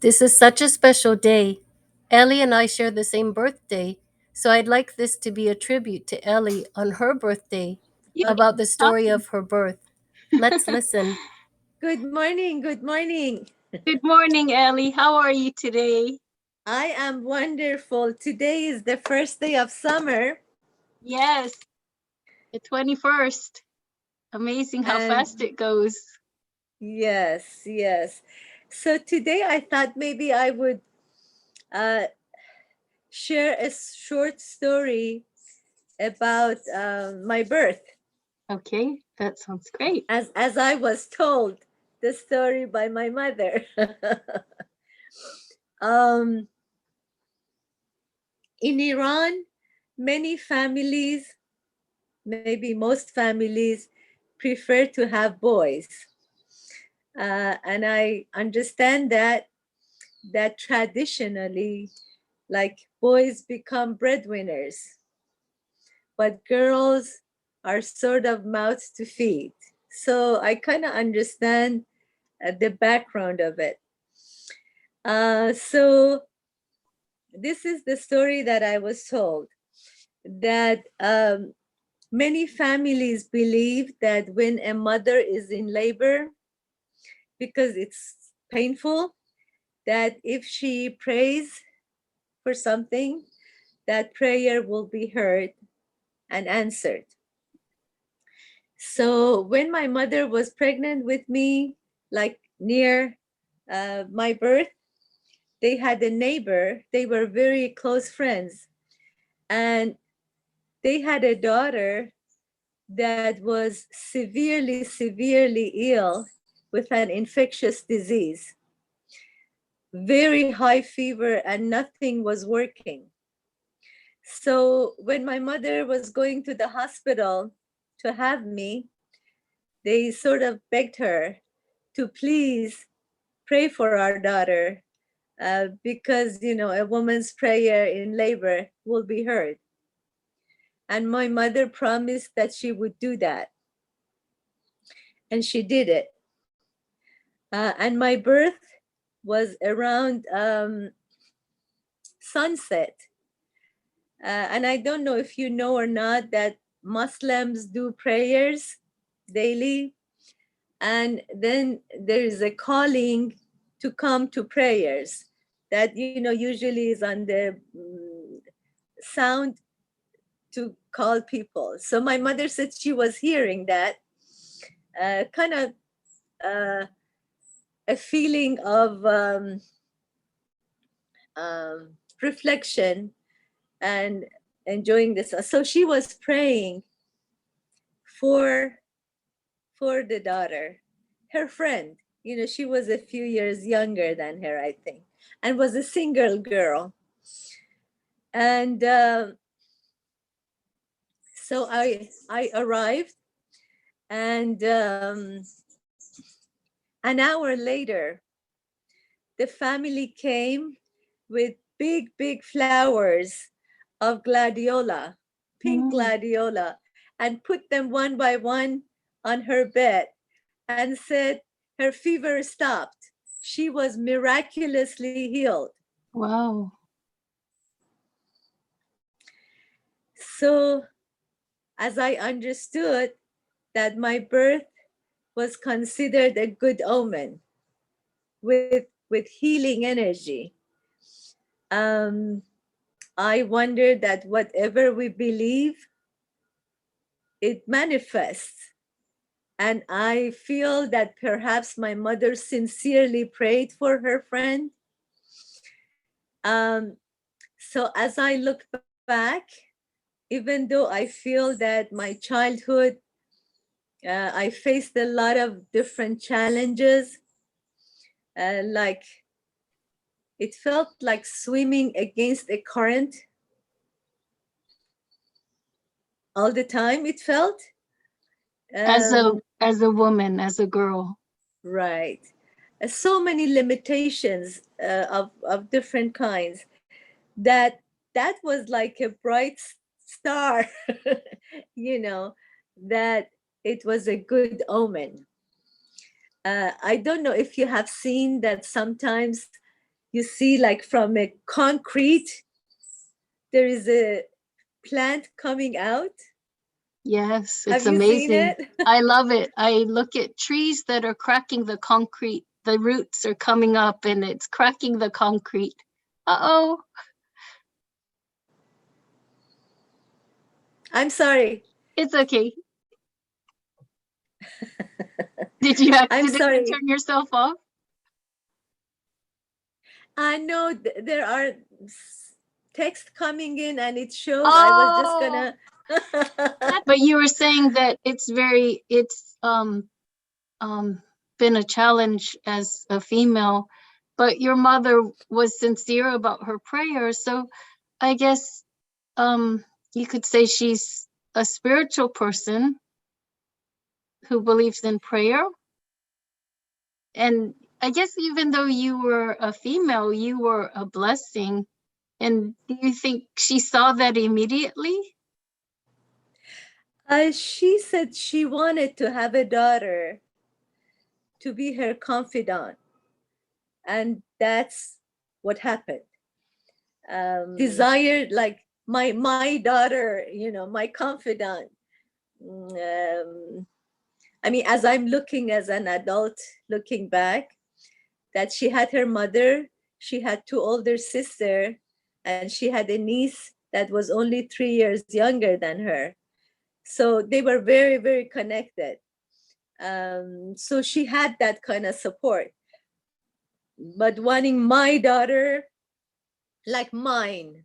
This is such a special day. Ellie and I share the same birthday, so I'd like this to be a tribute to Ellie on her birthday Yeah, about the story awesome. of her birth. Let's listen. Good morning. Good morning. Good morning, Ellie. How are you today? I am wonderful. Today is the first day of summer, Yes, the 21st. Amazing how and fast it goes. yes. So today I thought maybe I would uh, share a short story about my birth, Okay, that sounds great. as I was told the story by my mother. um, in Iran, many families, maybe most families, prefer to have boys. And I understand that traditionally, like boys become breadwinners, but girls are sort of mouths to feed. So I kind of understand the background of it. So this is the story that I was told, that many families believe that when a mother is in labor, because it's painful, that if she prays for something, that prayer will be heard and answered. So when my mother was pregnant with me, like near my birth, they had a neighbor. They were very close friends. And they had a daughter that was severely ill with an infectious disease, very high fever, and nothing was working. So when my mother was going to the hospital to have me, they sort of begged her to please pray for our daughter, because a woman's prayer in labor will be heard. And my mother promised that she would do that, and she did it. And my birth was around sunset. And I don't know if you know or not that Muslims do prayers daily, and then there is a calling to come to prayers that usually is on the sound to call people. So my mother said she was hearing that, kind of uh, a feeling of reflection and enjoying this. So she was praying for the daughter, her friend. She was a few years younger than her, I think, and was a single girl. And so I arrived, and an hour later, the family came with big flowers of gladiola, pink Mm. gladiola, and put them one by one on her bed and said her fever stopped. She was miraculously healed. Wow. So, as I understood, that my birth was considered a good omen with healing energy. Um, I wonder that whatever we believe, it manifests. And I feel that perhaps my mother sincerely prayed for her friend. Um, so as I look back, even though I feel that my childhood, I faced a lot of different challenges, like it felt like swimming against a current all the time, it felt. As a Um, as a woman, as a girl. right. So many limitations of different kinds, that was like a bright star, you know, that it was a good omen. I don't know if you have seen that sometimes you see, like from a concrete, there is a plant coming out. Yes, Have it's you seen amazing. it? I love it. I look at trees that are cracking the concrete. The roots are coming up and it's cracking the concrete. Uh-oh. I'm sorry. It's okay. Did you I'm accidentally sorry. turn yourself off? I know there are text coming in and it shows. I was just Oh, gonna. but you were saying that it's been a challenge as a female, but your mother was sincere about her prayers. So I guess you could say she's a spiritual person who believes in prayer. And I guess even though you were a female, you were a blessing. And do you think she saw that immediately? She said she wanted to have a daughter to be her confidant, and that's what happened. Desired, like my daughter, my confidant. I mean, as I'm looking as an adult, looking back, that she had her mother, she had two older sisters, and she had a niece that was only 3 years younger than her. So they were very, very connected. So she had that kind of support. But wanting my daughter like mine,